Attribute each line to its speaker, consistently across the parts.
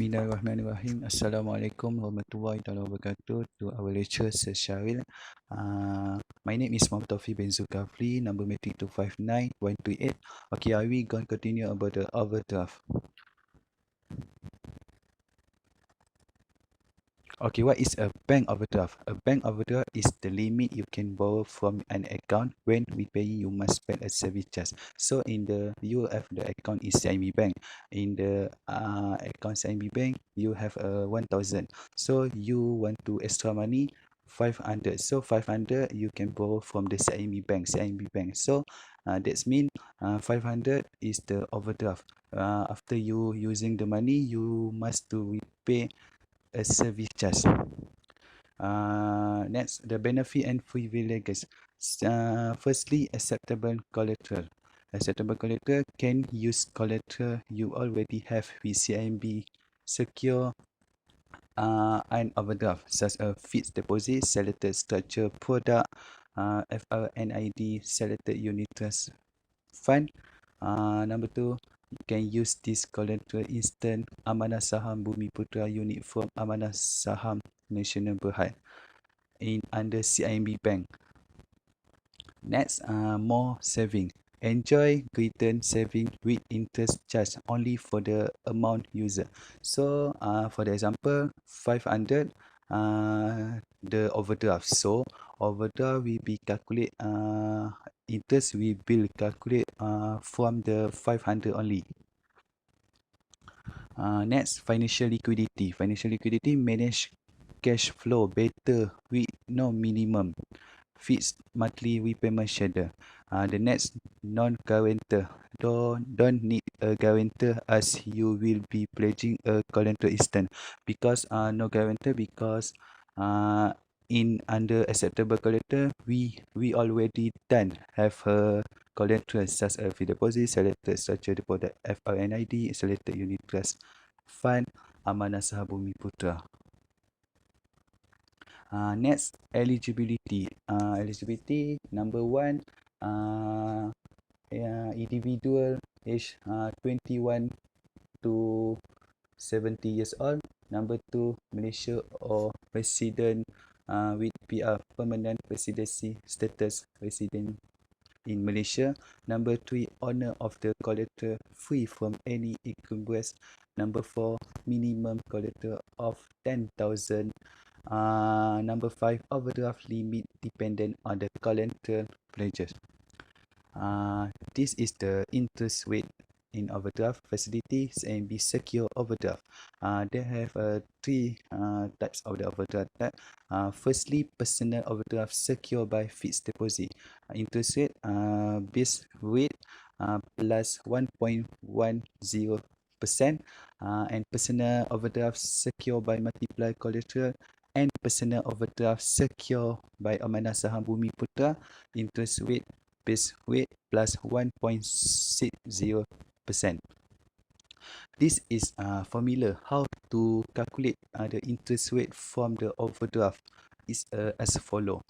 Speaker 1: Bismillahirrahmanirrahim. Assalamualaikum warahmatullahi wabarakatuh. To our lecturer, Sir Syaril. My name is Muhammad Taufiq bin Zulkafli, number matric 259138. Okay, are we going to continue about the overdraft? Okay, what is a bank overdraft? A bank overdraft is the limit you can borrow from an account. When repaying, you must pay a service charge. So in the you have the account is CIMB Bank. In the account CIMB Bank, you have 1,000. So you want to extra money 500. So 500 you can borrow from the CIMB Bank. CIMB Bank. So that's mean 500 is the overdraft. After you using the money, you must to repay a service charge. Next, the benefit and privileges. Firstly, acceptable collateral. Acceptable collateral can use collateral you already have with CIMB secure and overdraft, such as fixed deposit, selected structure product, FRNID, selected unit trust fund. Number two, you can use this collateral instant Amanah Saham Bumi Putra unit from Amanah Saham Nasional Berhad in under CIMB Bank. Next, more saving. Enjoy greater saving with interest charge only for the amount user. So, for the example, 500 the overdraft. So, overdraft will be calculate interest we will calculate from the 500 only. Next, financial liquidity. Financial liquidity manage cash flow better with no minimum fixed monthly repayment schedule. The next, non-guarantor. Don't need a guarantor as you will be pledging a collateral instant. Because no guarantor, because in under acceptable collateral we already done have a collateral such as fixed deposit, selected structure deposit, FRNID, selected unit trust fund, Amanah Saham Bumi Putra. Next, eligibility. Eligibility number one, individual age 21 to 70 years old. Number two, Malaysia or resident with PR, permanent residency status, resident in Malaysia. Number three, owner of the collateral free from any encumbrance. Number four, minimum collateral of 10,000. Number five, overdraft limit dependent on the collateral pledges. This is the interest rate in overdraft facilities and be secure overdraft. They have three types of the overdraft. Firstly, personal overdraft secure by fixed deposit. Interest rate base rate plus 1.10%, and personal overdraft secure by multiply collateral, and personal overdraft secure by Amanah Saham Bumi Putra, interest rate base rate plus 1.60%. This is formula how to calculate the interest rate from the overdraft is as follow.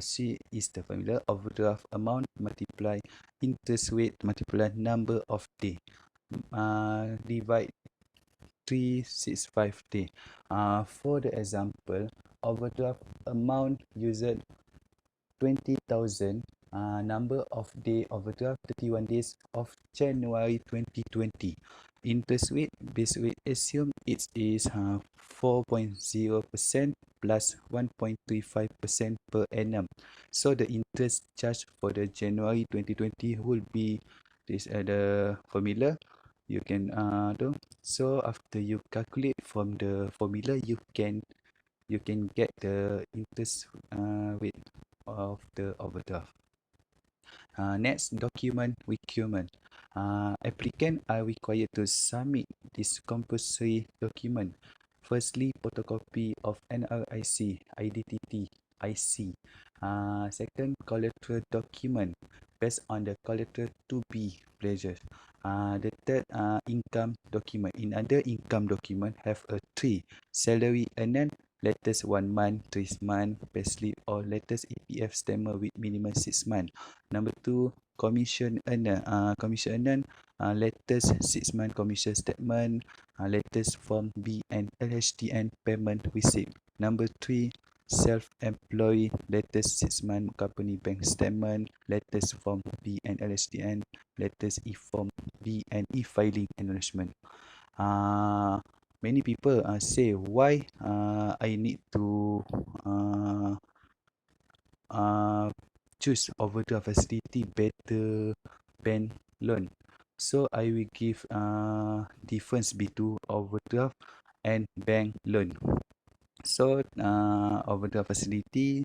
Speaker 1: C is the formula: overdraft amount multiply interest rate multiply number of day, divide 365 day. For the example, overdraft amount used 20,000, number of day overdraft 31 days of January 2020. Interest rate, base rate assume it is 4.0% plus 1.35% per annum. So the interest charge for the January 2020 will be this the formula you can do. So after you calculate from the formula, you can get the interest rate of the overdraft. Next, document requirement. Applicants are required to submit this compulsory document. Firstly, photocopy of NRIC, identity, IC. Second, collateral document based on the collateral to be pledged. The third, income document. In other income document have a three: salary earned, latest 1 month, 3 month payslip, or latest EPF statement with minimum 6 months. Number two, commission earner, latest 6-month commission statement, latest Form B and LHTN payment receipt. Number 3, self-employed, latest 6-month company bank statement, latest Form B and LHTN, latest e-form B and e-filing acknowledgement. Uh, Many people say why I need to uh, uh, choose overdraft facility better bank loan. So I will give difference between overdraft and bank loan. So overdraft facility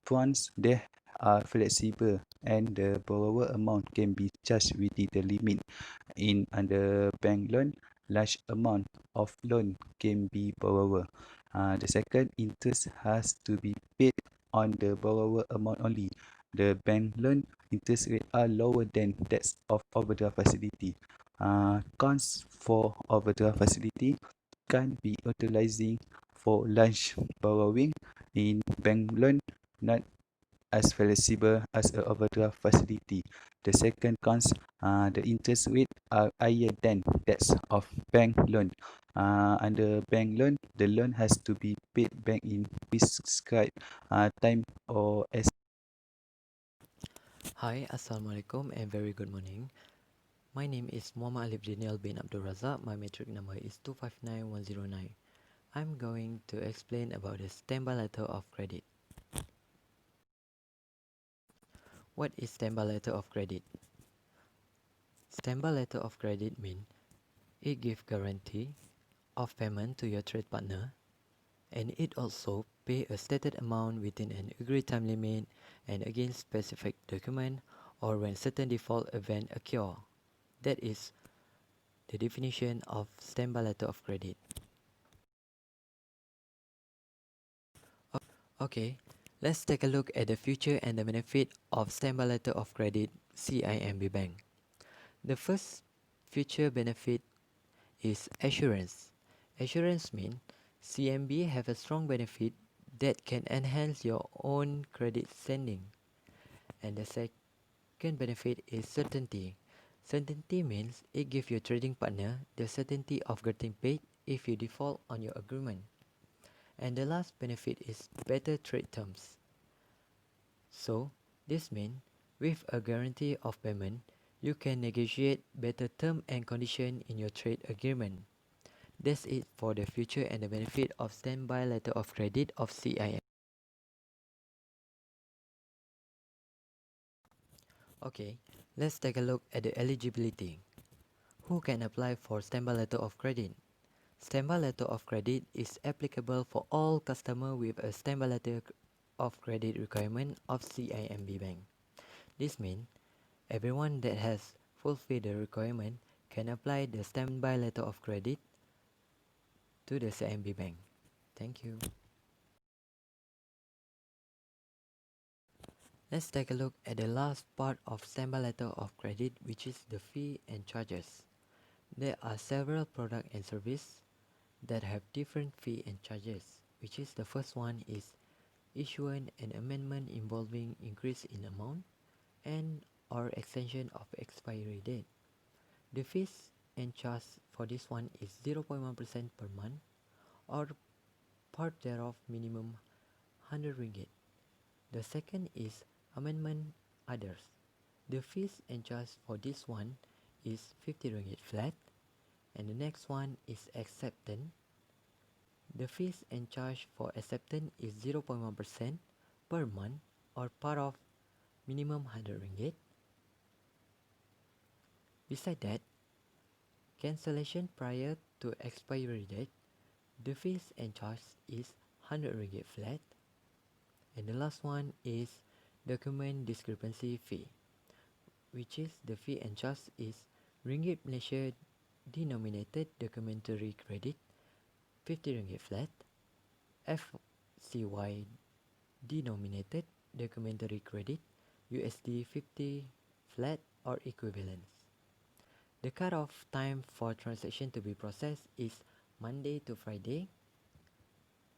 Speaker 1: funds they are flexible and the borrower amount can be charged within the limit. In under bank loan, large amount of loan can be borrower. The second, interest has to be paid on the borrower amount only. The bank loan interest rate are lower than that of overdraft facility. Cons for overdraft facility can be utilizing for large borrowing in bank loan, not as flexible as a overdraft facility. The second cons, the interest rate are higher than that of bank loan. Under bank loan, the loan has to be paid back in prescribed time or as.
Speaker 2: Hi, Assalamualaikum and very good morning. My name is Muhammad Alif Daniel bin Abdul Razak. My metric number is 259109. I'm going to explain about the standby letter of credit. What is standby letter of credit? Standby letter of credit means it gives guarantee of payment to your trade partner, and it also pay a stated amount within an agreed time limit and against specific document or when certain default event occur. That is the definition of standby letter of credit. Okay, let's take a look at the feature and the benefit of standby letter of credit CIMB Bank. The first feature benefit is assurance. Assurance means CMB have a strong benefit that can enhance your own credit standing. And the second benefit is certainty. Certainty means it gives your trading partner the certainty of getting paid if you default on your agreement. And the last benefit is better trade terms. So, this means with a guarantee of payment, you can negotiate better term and condition in your trade agreement. That's it for the feature and the benefit of standby letter of credit of CIM. Okay, let's take a look at the eligibility. Who can apply for standby letter of credit? Standby letter of credit is applicable for all customers with a standby letter of credit requirement of CIMB Bank. This means everyone that has fulfilled the requirement can apply the standby letter of credit to the CIMB Bank. Thank you. Let's take a look at the last part of standby letter of credit, which is the fee and charges. There are several products and services that have different fee and charges, which is the first one is issuance and amendment involving increase in amount and or extension of expiry date. The fees and charge for this one is 0.1% per month or part thereof minimum 100 ringgit. The second is amendment others. The fees and charge for this one is 50 ringgit flat, and the next one is acceptance. The fees and charge for acceptance is 0.1% per month or part of minimum 100 ringgit. Beside that, cancellation prior to expiry date, the fees and charge is 100 ringgit flat. And the last one is document discrepancy fee, which is the fee and charge is Ringgit Malaysia denominated documentary credit 50 ringgit flat, FCY denominated documentary credit USD 50 flat or equivalents. The cutoff time for transaction to be processed is Monday to Friday,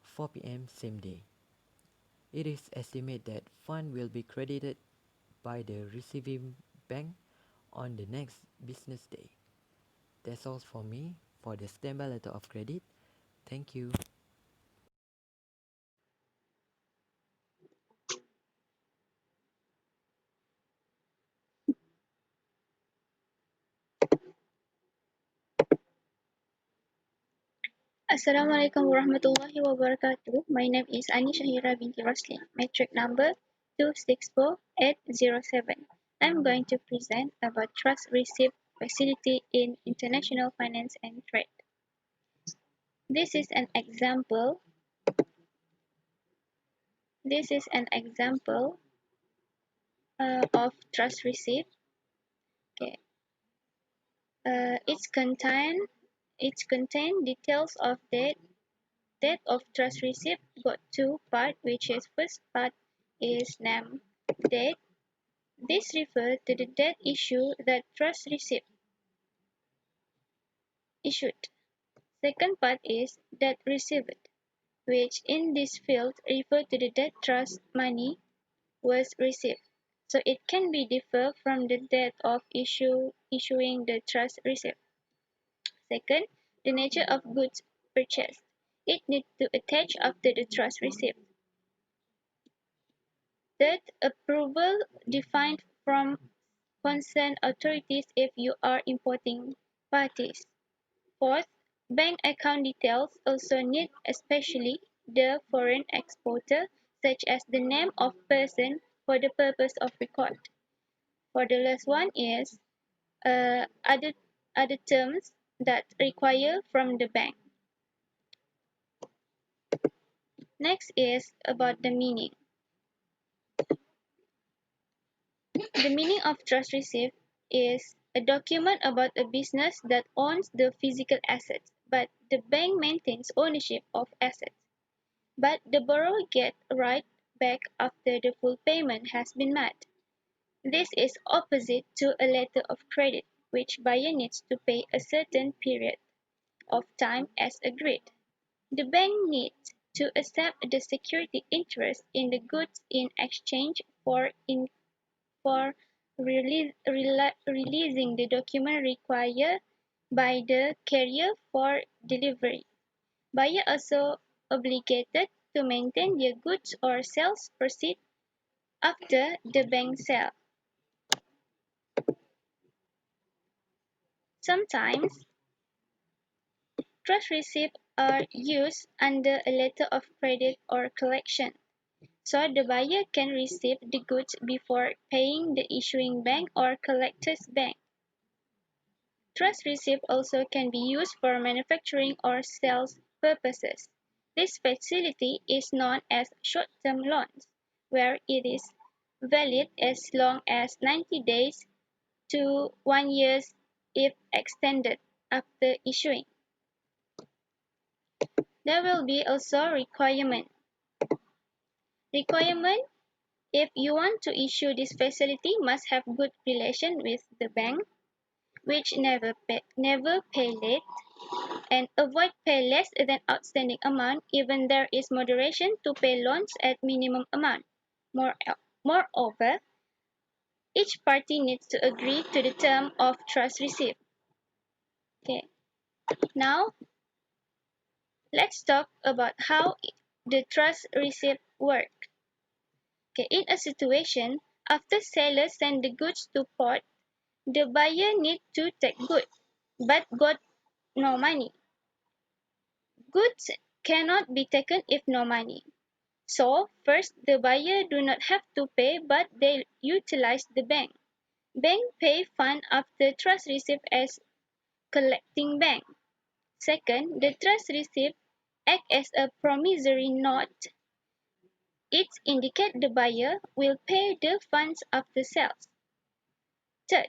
Speaker 2: 4 p.m. same day. It is estimated that fund will be credited by the receiving bank on the next business day. That's all for me for the standby letter of credit. Thank you.
Speaker 3: Assalamualaikum warahmatullahi wabarakatuh. My name is Ani Shahira binti Roslin. Metric number 264807. I'm going to present about trust receipt facility in international finance and trade. This is an example. This is an example of trust receipt. Okay. It's contain details of date of trust receipt. Got two part, which is first part is name date. This refers to the date issue that trust receipt issued. Second part is date received, which in this field refers to the date trust money was received. So it can be differ from the date of issuing the trust receipt. Second, the nature of goods purchased. It needs to attach after the trust receipt. Third, approval defined from concerned authorities if you are importing parties. Fourth, bank account details also need, especially the foreign exporter, such as the name of person for the purpose of record. For the last one is other terms that require from the bank. Next is about the meaning. The meaning of trust receipt is a document about a business that owns the physical assets, but the bank maintains ownership of assets. But the borrower gets right back after the full payment has been made. This is opposite to a letter of credit, which buyer needs to pay a certain period of time as agreed. The bank needs to accept the security interest in the goods in exchange for releasing the document required by the carrier for delivery. Buyer also obligated to maintain their goods or sales proceeds after the bank sale. Sometimes trust receipts are used under a letter of credit or collection, so the buyer can receive the goods before paying the issuing bank or collector's bank. Trust receipt also can be used for manufacturing or sales purposes. This facility is known as short-term loans, where it is valid as long as 90 days to 1 year if extended after issuing. There will be also requirement. Requirement: if you want to issue this facility, must have good relation with the bank, which never pay late, and avoid pay less than outstanding amount even there is moderation to pay loans at minimum amount. Moreover, each party needs to agree to the term of trust receipt. Okay. Now, let's talk about how the trust receipt work. Okay. In a situation, after seller send the goods to port, the buyer need to take goods, but got no money. Goods cannot be taken if no money. So, first, the buyer do not have to pay, but they utilize the bank. Bank pay fund after trust receipt as collecting bank. Second, the trust receipt act as a promissory note. It indicates the buyer will pay the funds after sales. Third,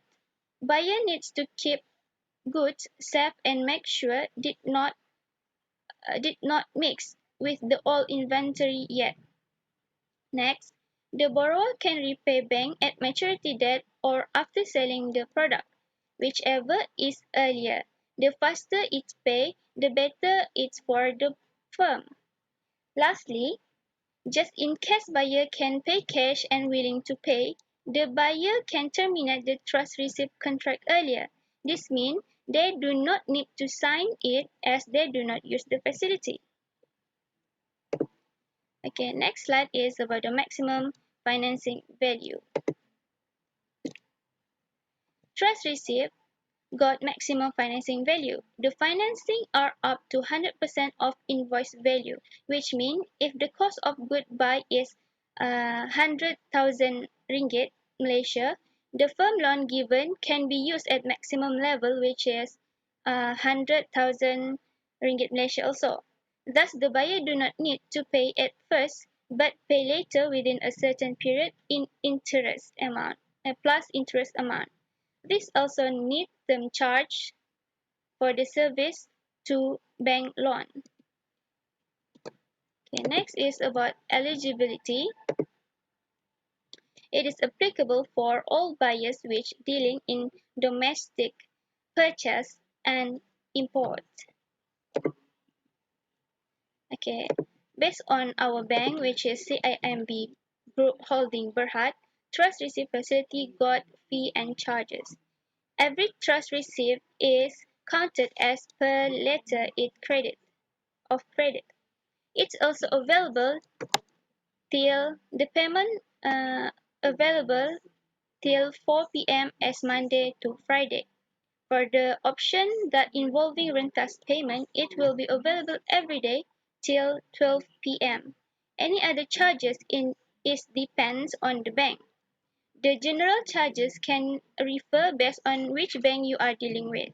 Speaker 3: buyer needs to keep goods safe and make sure did not mix with the old inventory yet. Next, the borrower can repay bank at maturity date or after selling the product, whichever is earlier. The faster it's paid, the better it's for the firm. Lastly, just in case buyer can pay cash and willing to pay, The buyer can terminate the trust receipt contract earlier. This means they do not need to sign it as they do not use the facility. Okay, next slide is about the maximum financing value. Trust receipt got maximum financing value. The financing are up to 100% of invoice value, which means if the cost of good buy is 100,000 ringgit Malaysia, the firm loan given can be used at maximum level, which is 100,000 ringgit Malaysia also. Thus, the buyer do not need to pay at first, but pay later within a certain period in interest amount, plus interest amount. This also needs them charge for the service to bank loan. Okay, next is about eligibility. It is applicable for all buyers which dealing in domestic purchase and import. Okay, based on our bank, which is CIMB Group Holding Berhad, trust receipt facility got fee and charges. Every trust receipt is counted as per letter of credit. It's also available till the payment available till 4 p.m. as Monday to Friday. For the option that involving rentas payment, it will be available every day till 12 p.m. Any other charges is depends on the bank. The general charges can refer based on which bank you are dealing with.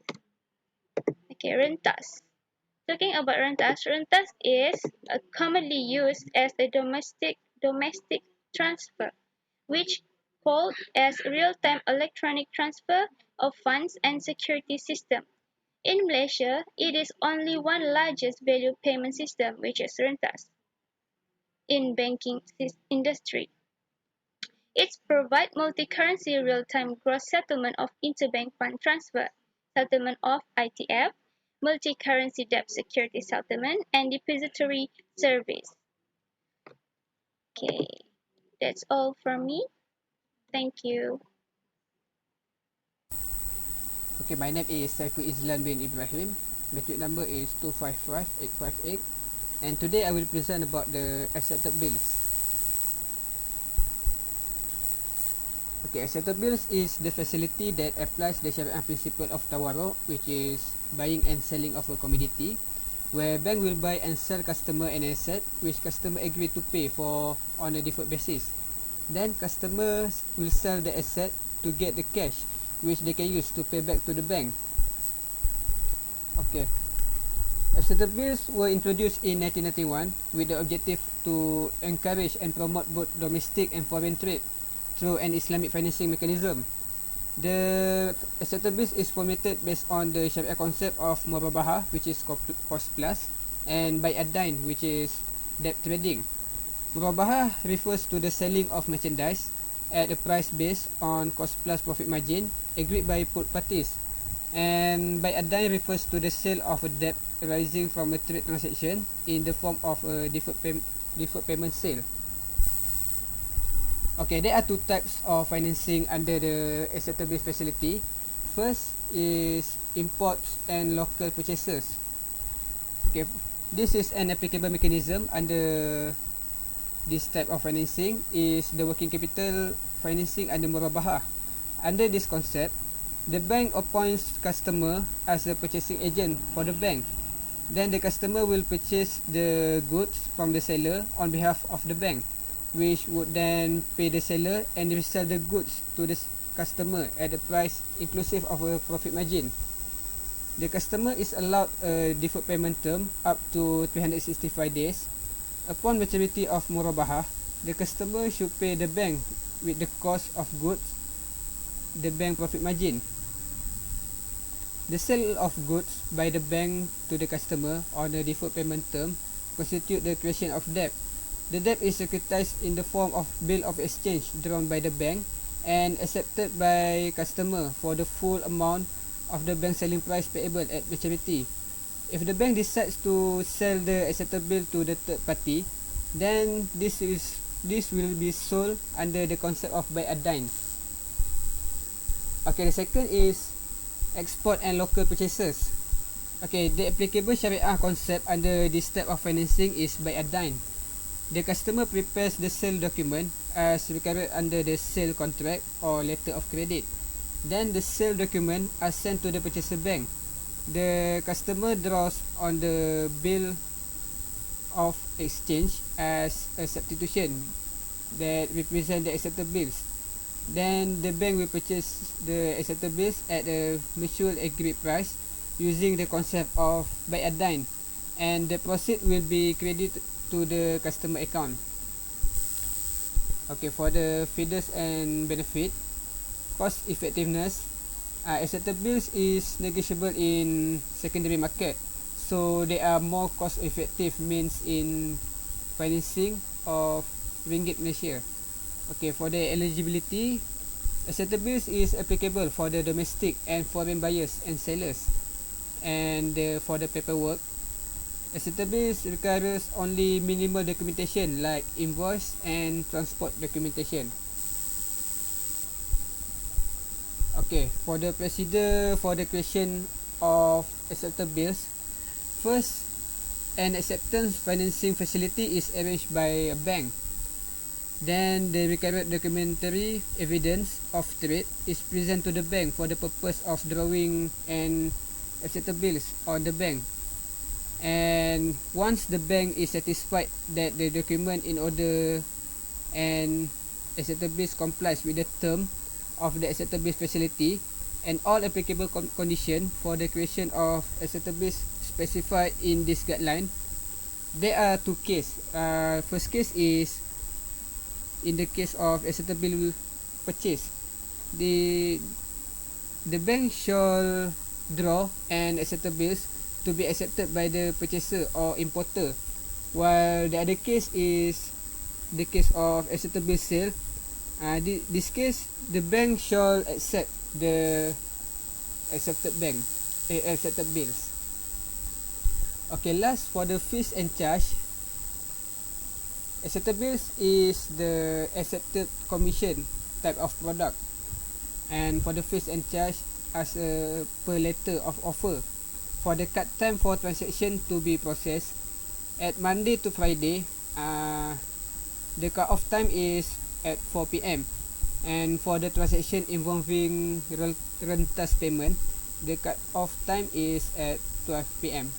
Speaker 3: Okay, rentas. Talking about rentas, rentas is commonly used as a domestic transfer, which called as real-time electronic transfer of funds and security system. In Malaysia, it is only one largest value payment system, which is rentas, in banking industry. It provides multi-currency real-time gross settlement of interbank fund transfer, settlement of ITF, multi-currency debt security settlement, and depository service. Okay, that's all from me. Thank you.
Speaker 4: Okay, my name is Saiful Izlan bin Ibrahim. Matric number is 255858. And today I will present about the accepted bills. Okay, accepted bills is the facility that applies the Syariah principle of tawarruk, which is buying and selling of a commodity, where bank will buy and sell customer an asset which customer agree to pay for on a deferred basis. Then customers will sell the asset to get the cash which they can use to pay back to the bank. Okay. Accepted bills were introduced in 1991 with the objective to encourage and promote both domestic and foreign trade through an Islamic financing mechanism. The accepted bills is formulated based on the Sharia concept of murabaha, which is cost plus, and by ad-dain, which is debt trading. Murabaha refers to the selling of merchandise at a price based on cost plus profit margin agreed by both parties, and by ad-dain refers to the sale of a debt arising from a trade transaction in the form of a deferred payment sale. Okay, there are two types of financing under the accepted bill facility. First is imports and local purchases. Okay, this is an applicable mechanism under this type of financing is the working capital financing under murabaha. Under this concept, the bank appoints customer as a purchasing agent for the bank. Then the customer will purchase the goods from the seller on behalf of the bank, which would then pay the seller and resell the goods to the customer at a price inclusive of a profit margin. The customer is allowed a deferred payment term up to 365 days. Upon maturity of murabaha, the customer should pay the bank with the cost of goods, the bank profit margin. The sale of goods by the bank to the customer on a deferred payment term constitute the creation of debt. The debt is securitized in the form of bill of exchange drawn by the bank and accepted by customer for the full amount of the bank selling price payable at maturity. If the bank decides to sell the accepted bill to the third party, then this will be sold under the concept of buy ad-dain. Okay, the second is export and local purchases. Okay, the applicable Sharia concept under this type of financing is by Adain. The customer prepares the sale document as required under the sale contract or letter of credit. Then the sale document are sent to the purchaser bank. The customer draws on the bill of exchange as a substitution that represent the accepted bills. Then the bank will purchase the accepted bills at a mutual agreed price using the concept of buy a dine, and the proceed will be credited to the customer account. Okay, for the feeders and benefit, cost effectiveness, accepted bills is negotiable in secondary market, so they are more cost effective means in financing of ringgit Malaysia. Okay, for the eligibility, accepted bills is applicable for the domestic and foreign buyers and sellers. And for the paperwork, accepted bills requires only minimal documentation like invoice and transport documentation. Okay, for the procedure for the creation of accepted bills, first, an acceptance financing facility is arranged by a bank. Then the required documentary evidence of trade is present to the bank for the purpose of drawing and accepted bills on the bank. And once the bank is satisfied that the document in order and accepted bills complies with the term of the accepted bills facility and all applicable condition for the creation of accepted bills specified in this guideline, there are two cases. First case is in the case of accepted bill purchase. The bank shall draw and accepted bills to be accepted by the purchaser or importer, while the other case is the case of accepted bill sale. This case, the bank shall accept the accepted bills. Okay, last for the fees and charge. Accepted bills is the accepted commission type of product, and for the fees and charge as a per letter of offer. For the cut time for transaction to be processed at Monday to Friday, the cut off time is at 4 p.m. And for the transaction involving rentas payment, the cut off time is at 12 p.m.